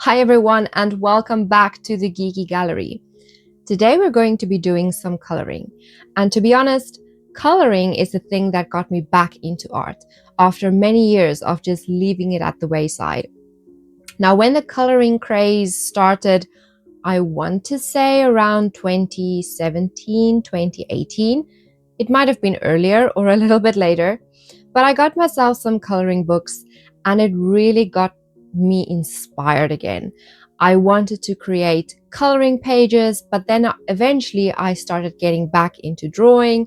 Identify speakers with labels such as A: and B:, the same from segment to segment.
A: Hi everyone and welcome back to the Geeky Gallery. Today we're going to be doing some coloring. And to be honest, coloring is the thing that got me back into art after many years of just leaving it at the wayside. Now when the coloring craze started, I want to say around 2017, 2018. It might have been earlier or a little bit later, but I got myself some coloring books and it really got me inspired again. I wanted to create coloring pages, but then eventually I started getting back into drawing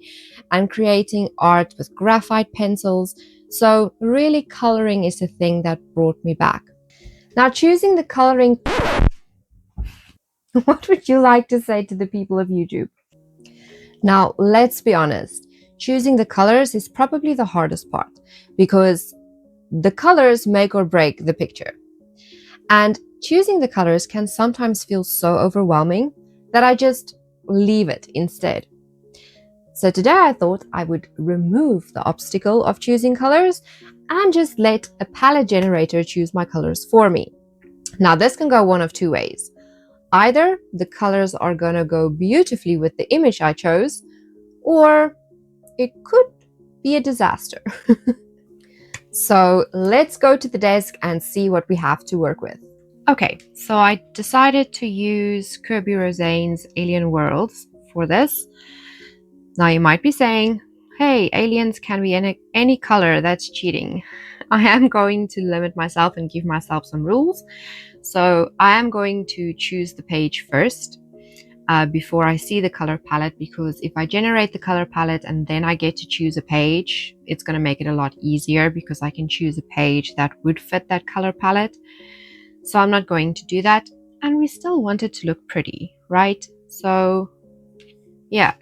A: and creating art with graphite pencils. So really coloring is the thing that brought me back. Now choosing the coloring, what would you like to say to the people of YouTube? Now, let's be honest, choosing the colors is probably the hardest part because the colors make or break the picture. And choosing the colors can sometimes feel so overwhelming that I just leave it instead. So today I thought I would remove the obstacle of choosing colors and just let a palette generator choose my colors for me. Now, this can go one of two ways. Either the colors are going to go beautifully with the image I chose, or it could be a disaster. So let's go to the desk and see what we have to work with. Okay, so I decided to use Kerby Rosanes' Alien Worlds for this. Now you might be saying, hey, aliens can be any color, that's cheating. I am going to limit myself and give myself some rules. So I am going to choose the page first before I see the color palette, because if I generate the color palette and then I get to choose a page, it's going to make it a lot easier because I can choose a page that would fit that color palette. So I'm not going to do that. And we still want it to look pretty, right? So yeah,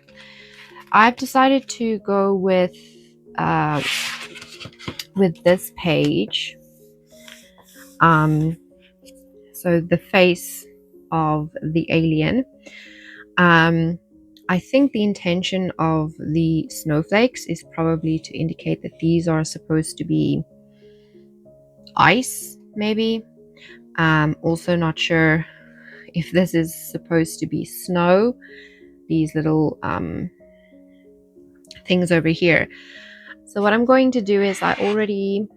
A: I've decided to go with this page. So the face of the alien. I think the intention of the snowflakes is probably to indicate that these are supposed to be ice, maybe. Also not sure if this is supposed to be snow, these little things over here. So what I'm going to do is I already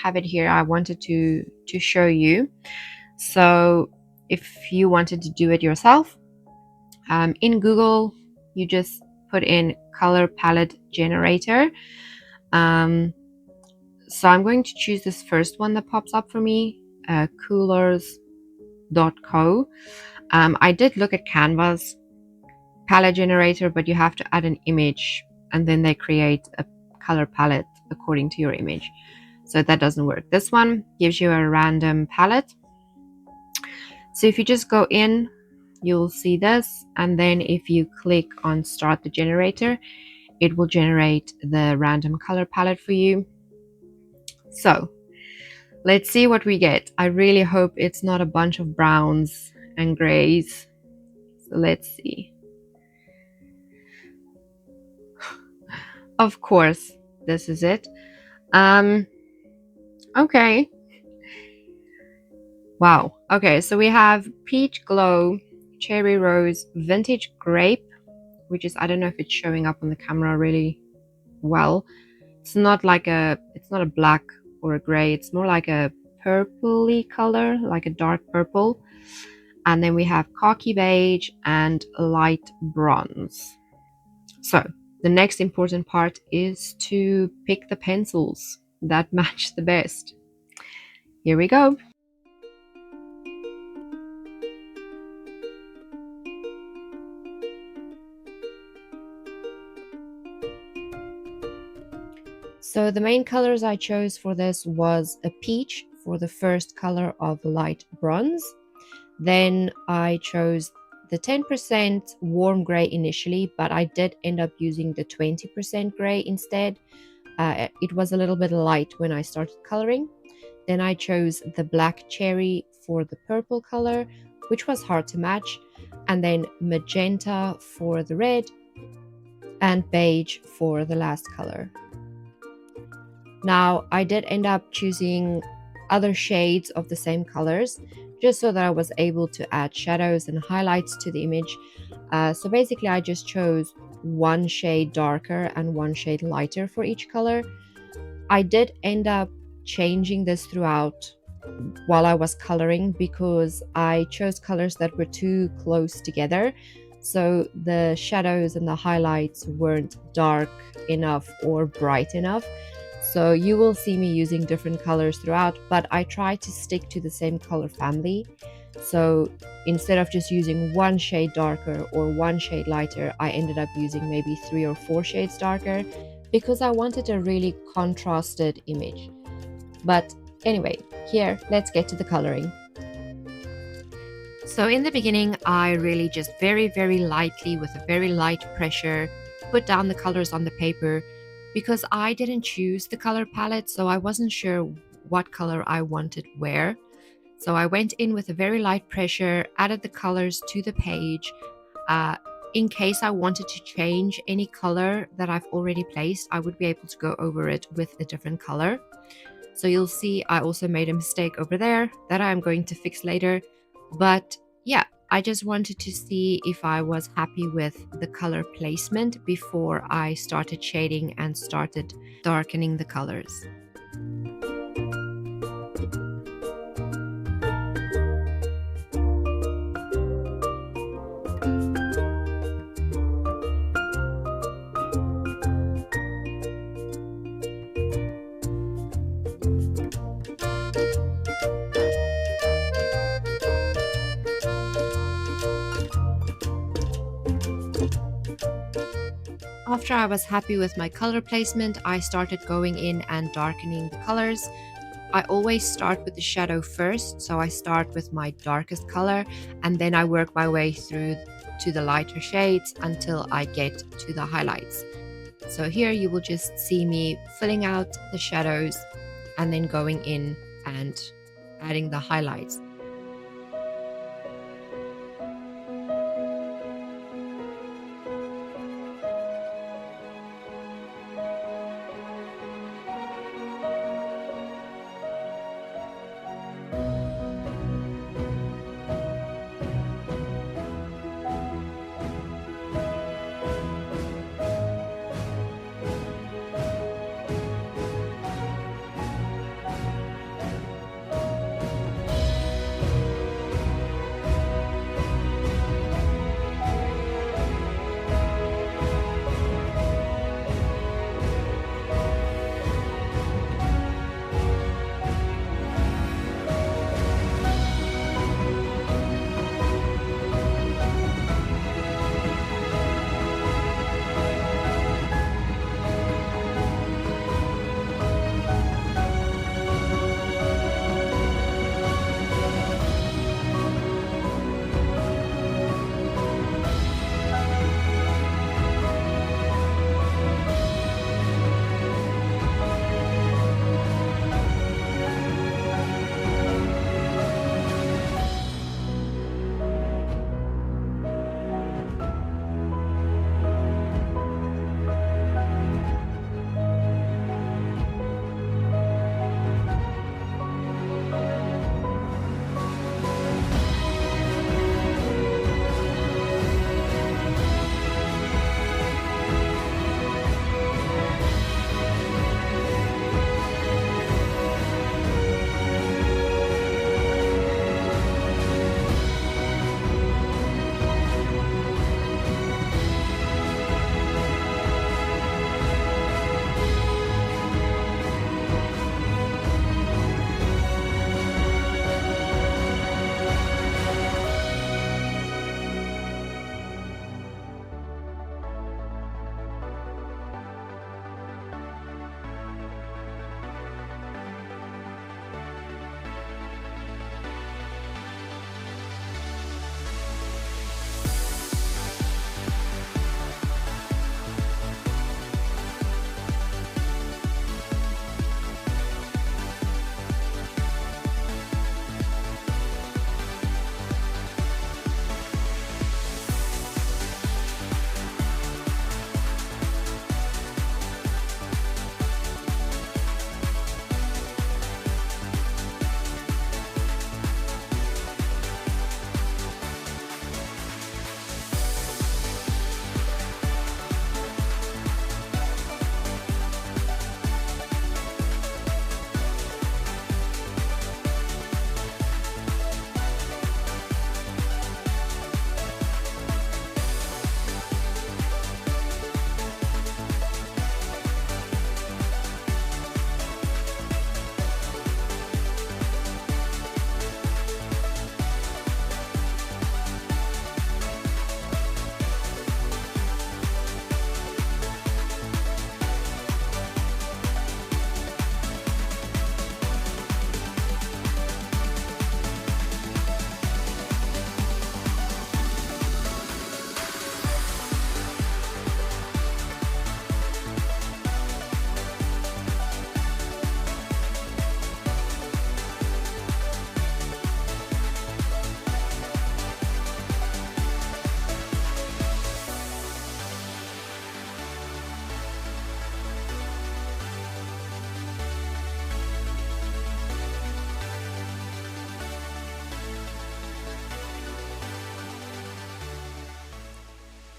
A: have it here. I wanted to show you. So if you wanted to do it yourself, in Google, you just put in color palette generator. So I'm going to choose this first one that pops up for me, coolers.co. I did look at Canva's palette generator, but you have to add an image and then they create a color palette according to your image. So that doesn't work. This one gives you a random palette. So if you just go in, you'll see this, and then if you click on start the generator, it will generate the random color palette for you. So let's see what we get. I really hope it's not a bunch of browns and grays. So let's see. Of course, this is it. Okay. Wow. Okay, so we have peach glow, cherry rose, vintage grape, which is, I don't know if it's showing up on the camera really well. It's not a black or a gray. It's more like a purpley color, like a dark purple. And then we have khaki beige and light bronze. So the next important part is to pick the pencils that match the best. Here we go. So the main colors I chose for this was a peach for the first color of light bronze. Then I chose the 10% warm gray initially, but I did end up using the 20% gray instead. It was a little bit light when I started coloring. Then I chose the black cherry for the purple color, which was hard to match, and then magenta for the red and beige for the last color. Now, I did end up choosing other shades of the same colors just so that I was able to add shadows and highlights to the image. So basically I just chose one shade darker and one shade lighter for each color. I did end up changing this throughout while I was coloring because I chose colors that were too close together. So the shadows and the highlights weren't dark enough or bright enough. So you will see me using different colors throughout, but I try to stick to the same color family. So instead of just using one shade darker or one shade lighter, I ended up using maybe 3 or 4 shades darker because I wanted a really contrasted image. But anyway, here, let's get to the coloring. So in the beginning, I really just very lightly, with a very light pressure, put down the colors on the paper because I didn't choose the color palette, so I wasn't sure what color I wanted where. So I went in with a very light pressure, added the colors to the page. In case I wanted to change any color that I've already placed, I would be able to go over it with a different color. So you'll see I also made a mistake over there that I'm going to fix later. But yeah, I just wanted to see if I was happy with the color placement before I started shading and started darkening the colors. After I was happy with my color placement, I started going in and darkening the colors. I always start with the shadow first, so I start with my darkest color and then I work my way through to the lighter shades until I get to the highlights. So here you will just see me filling out the shadows and then going in and adding the highlights.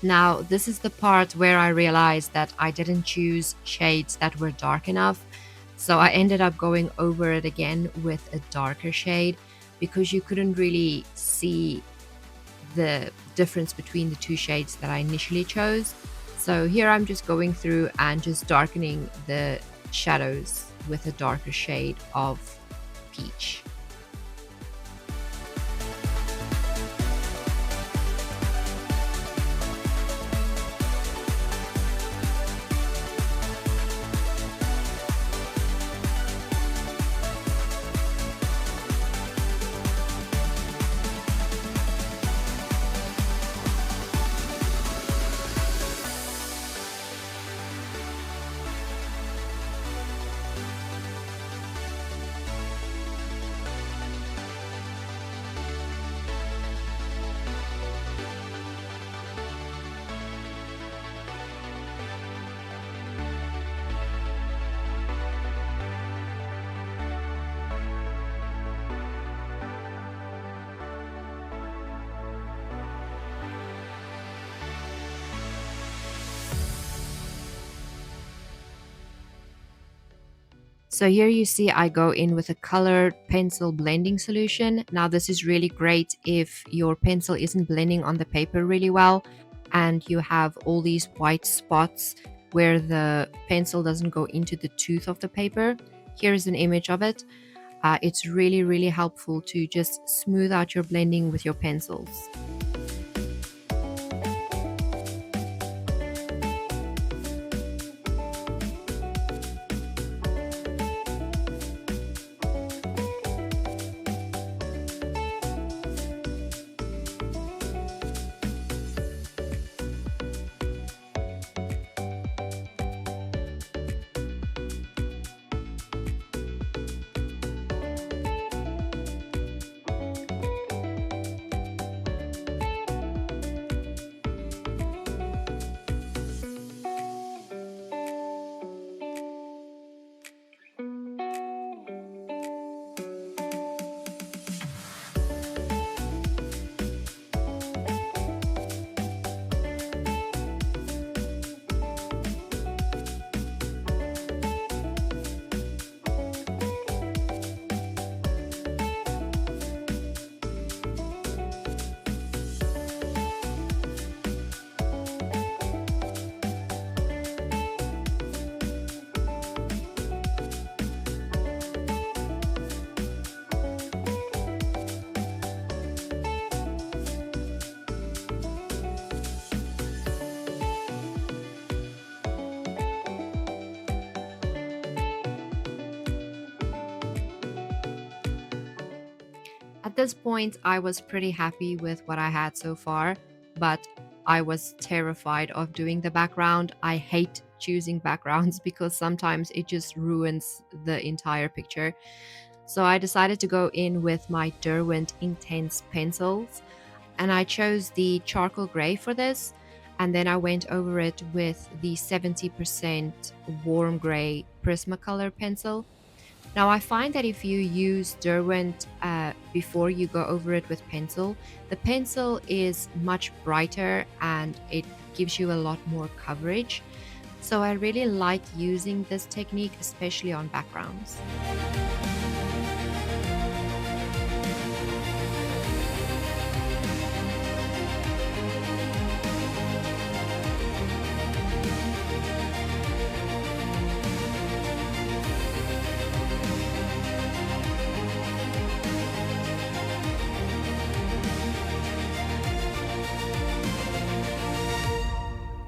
A: Now, this is the part where I realized that I didn't choose shades that were dark enough. So I ended up going over it again with a darker shade because you couldn't really see the difference between the two shades that I initially chose. So here I'm just going through and just darkening the shadows with a darker shade of peach. So here you see I go in with a colored pencil blending solution. Now this is really great if your pencil isn't blending on the paper really well and you have all these white spots where the pencil doesn't go into the tooth of the paper. Here is an image of it. It's really helpful to just smooth out your blending with your pencils. At this point, I was pretty happy with what I had so far, but I was terrified of doing the background. I hate choosing backgrounds because sometimes it just ruins the entire picture. So I decided to go in with my Derwent Inktense pencils, and I chose the charcoal gray for this. And then I went over it with the 70% warm gray Prismacolor pencil. Now, I find that if you use Derwent before you go over it with pencil, the pencil is much brighter and it gives you a lot more coverage. So I really like using this technique, especially on backgrounds.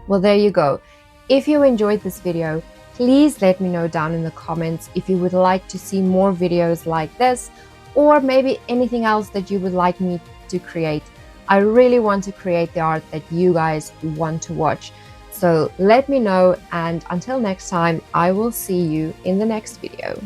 A: Well, there you go. If you enjoyed this video, please let me know down in the comments if you would like to see more videos like this, or maybe anything else that you would like me to create. I really want to create the art that you guys want to watch. So let me know, and until next time, I will see you in the next video.